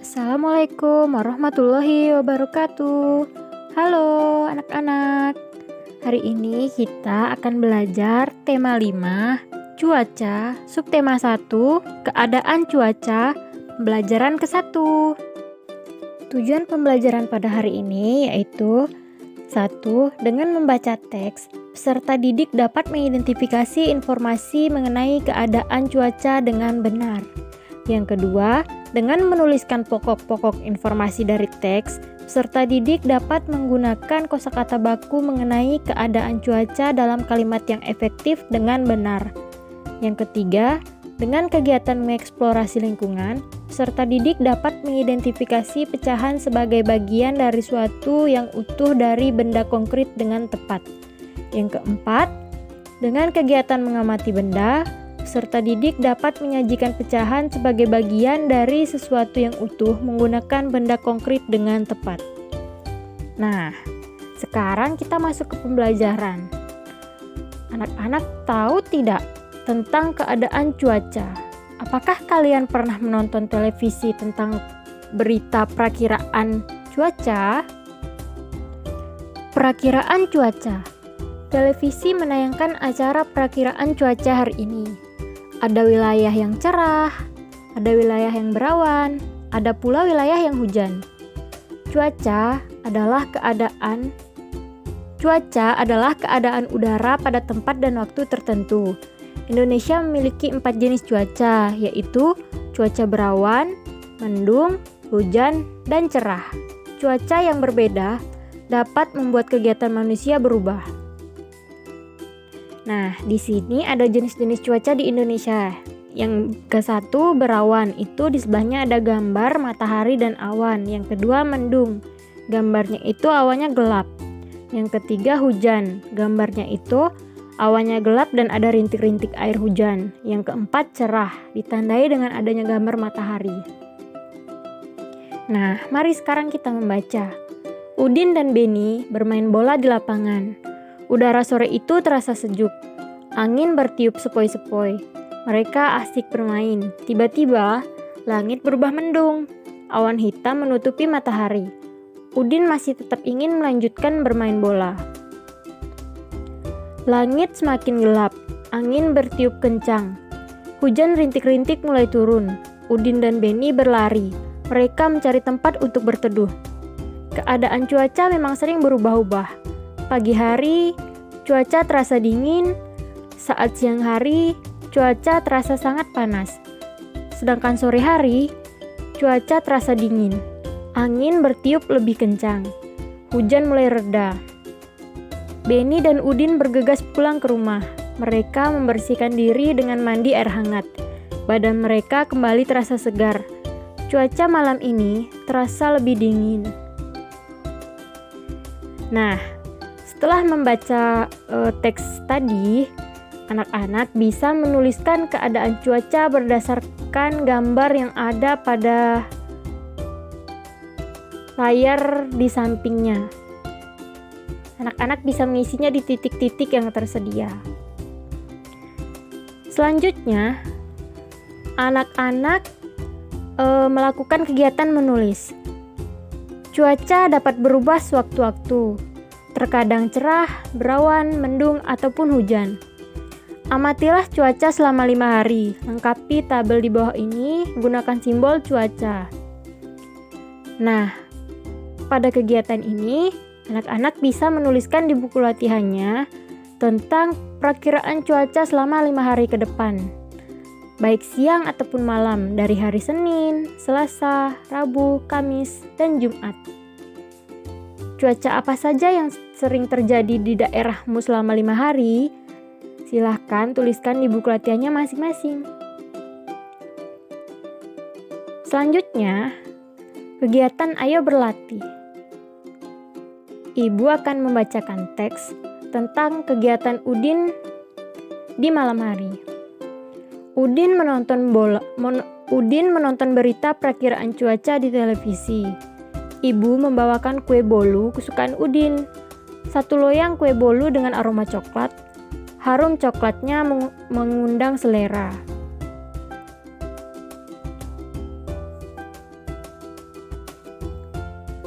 Assalamualaikum warahmatullahi wabarakatuh. Halo anak-anak. Hari ini kita akan belajar tema 5, cuaca, subtema 1, keadaan cuaca, pembelajaran ke-1. Tujuan pembelajaran pada hari ini yaitu 1. Dengan membaca teks, peserta didik dapat mengidentifikasi informasi mengenai keadaan cuaca dengan benar. Yang kedua, dengan menuliskan pokok-pokok informasi dari teks, peserta didik dapat menggunakan kosakata baku mengenai keadaan cuaca dalam kalimat yang efektif dengan benar. Yang ketiga, dengan kegiatan mengeksplorasi lingkungan, peserta didik dapat mengidentifikasi pecahan sebagai bagian dari suatu yang utuh dari benda konkret dengan tepat. Yang keempat, dengan kegiatan mengamati benda, peserta didik dapat menyajikan pecahan sebagai bagian dari sesuatu yang utuh menggunakan benda konkret dengan tepat. Nah, sekarang kita masuk ke pembelajaran. Anak-anak tahu tidak tentang keadaan cuaca? Apakah kalian pernah menonton televisi tentang berita perakiraan cuaca? Perakiraan cuaca. Televisi menayangkan acara perakiraan cuaca hari ini. Ada wilayah yang cerah, ada wilayah yang berawan, ada pula wilayah yang hujan. Cuaca adalah keadaan udara pada tempat dan waktu tertentu. Indonesia memiliki 4 jenis cuaca, yaitu cuaca berawan, mendung, hujan, dan cerah. Cuaca yang berbeda dapat membuat kegiatan manusia berubah. Nah, di sini ada jenis-jenis cuaca di Indonesia. Yang ke-1 berawan, itu di sebelahnya ada gambar matahari dan awan. Yang kedua mendung, gambarnya itu awannya gelap. Yang ketiga hujan, gambarnya itu awannya gelap dan ada rintik-rintik air hujan. Yang keempat cerah, ditandai dengan adanya gambar matahari. Nah, mari sekarang kita membaca. Udin dan Beni bermain bola di lapangan. Udara sore itu terasa sejuk. Angin bertiup sepoi-sepoi. Mereka asik bermain. Tiba-tiba, langit berubah mendung. Awan hitam menutupi matahari. Udin masih tetap ingin melanjutkan bermain bola. Langit semakin gelap. Angin bertiup kencang. Hujan rintik-rintik mulai turun. Udin dan Beni berlari. Mereka mencari tempat untuk berteduh. Keadaan cuaca memang sering berubah-ubah. Pagi hari, cuaca terasa dingin. Saat siang hari, cuaca terasa sangat panas. Sedangkan sore hari, cuaca terasa dingin. Angin bertiup lebih kencang. Hujan mulai reda. Beni dan Udin bergegas pulang ke rumah. Mereka membersihkan diri dengan mandi air hangat. Badan mereka kembali terasa segar. Cuaca malam ini terasa lebih dingin. Nah, setelah membaca teks tadi, anak-anak bisa menuliskan keadaan cuaca berdasarkan gambar yang ada pada layar di sampingnya. Anak-anak bisa mengisinya di titik-titik yang tersedia. Selanjutnya, anak-anak melakukan kegiatan menulis. Cuaca dapat berubah sewaktu-waktu. Terkadang cerah, berawan, mendung, ataupun hujan. Amatilah cuaca selama 5 hari. Lengkapi tabel di bawah ini, gunakan simbol cuaca. Nah, pada kegiatan ini, anak-anak bisa menuliskan di buku latihannya tentang perakiraan cuaca selama 5 hari ke depan. Baik siang ataupun malam, dari hari Senin, Selasa, Rabu, Kamis, dan Jumat. Cuaca apa saja yang sering terjadi di daerahmu selama 5 hari? Silahkan tuliskan di buku latihannya masing-masing. Selanjutnya, kegiatan Ayo Berlatih. Ibu akan membacakan teks tentang kegiatan Udin di malam hari. Udin menonton berita perakiraan cuaca di televisi. Ibu membawakan kue bolu kesukaan Udin. 1 loyang kue bolu dengan aroma coklat. Harum coklatnya mengundang selera.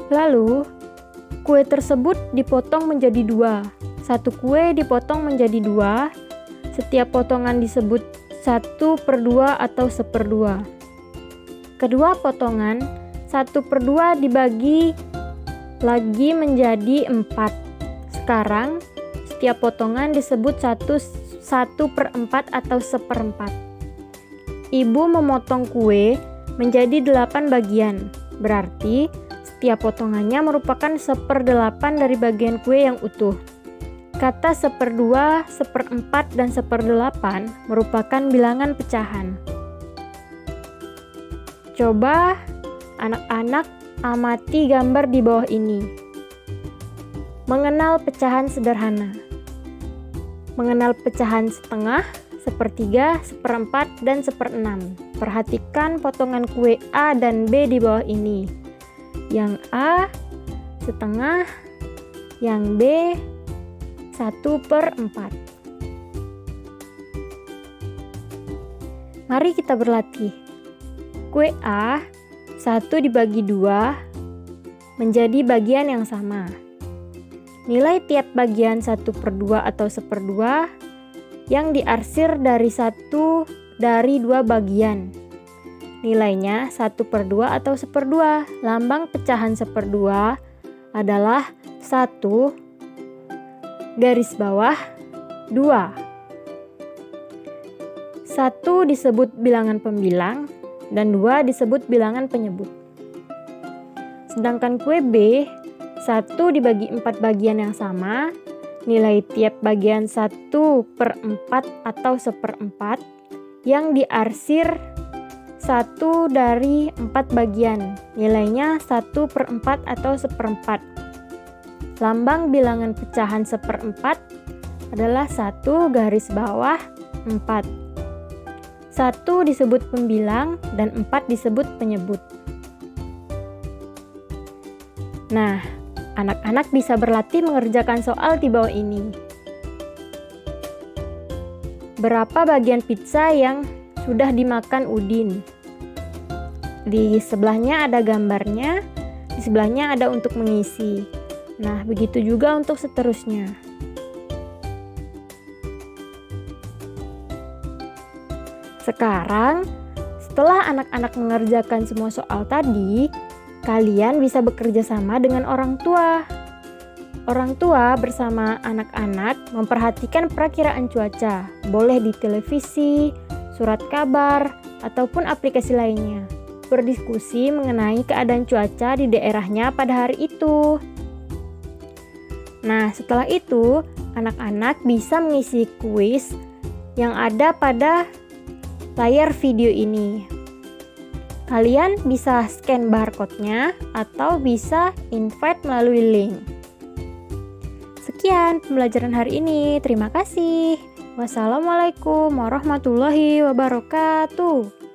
Lalu, kue tersebut dipotong menjadi 2. Satu kue dipotong menjadi 2. Setiap potongan disebut 1/2 atau 1/2. Kedua potongan 1/2 dibagi lagi menjadi 4. Sekarang, setiap potongan disebut 1/4 atau 1/4. Ibu memotong kue menjadi 8 bagian. Berarti, setiap potongannya merupakan 1/8 dari bagian kue yang utuh. Kata 1/2, 1/4, dan 1/8 merupakan bilangan pecahan. Coba anak-anak amati gambar di bawah ini. Mengenal pecahan sederhana. Mengenal pecahan setengah, 1/3, 1/4, dan 1/6. Perhatikan potongan kue A dan B di bawah ini. Yang A setengah, yang B 1/4. Mari kita berlatih. Kue A 1 dibagi 2 menjadi bagian yang sama. Nilai tiap bagian 1/2 atau 1/2 yang diarsir dari 1 dari 2 bagian. Nilainya 1/2 atau 1/2. Lambang pecahan 1/2 adalah 1 garis bawah 2. 1 disebut bilangan pembilang dan 2 disebut bilangan penyebut. Sedangkan kue B 1 dibagi 4 bagian yang sama. Nilai tiap bagian 1/4 atau 1/4 yang diarsir 1 dari 4 bagian. Nilainya 1/4 atau 1/4. Lambang bilangan pecahan 1/4 adalah 1 garis bawah 4. 1 disebut pembilang dan 4 disebut penyebut. Nah, anak-anak bisa berlatih mengerjakan soal di bawah ini. Berapa bagian pizza yang sudah dimakan Udin? Di sebelahnya ada gambarnya, di sebelahnya ada untuk mengisi. Nah, begitu juga untuk seterusnya. Sekarang, setelah anak-anak mengerjakan semua soal tadi, kalian bisa bekerja sama dengan orang tua. Orang tua bersama anak-anak memperhatikan perakiraan cuaca, boleh di televisi, surat kabar, ataupun aplikasi lainnya. Berdiskusi mengenai keadaan cuaca di daerahnya pada hari itu. Nah, setelah itu, anak-anak bisa mengisi kuis yang ada pada layar video ini. Kalian bisa scan barcode-nya atau bisa invite melalui link. Sekian pembelajaran hari ini. Terima kasih. Wassalamualaikum warahmatullahi wabarakatuh.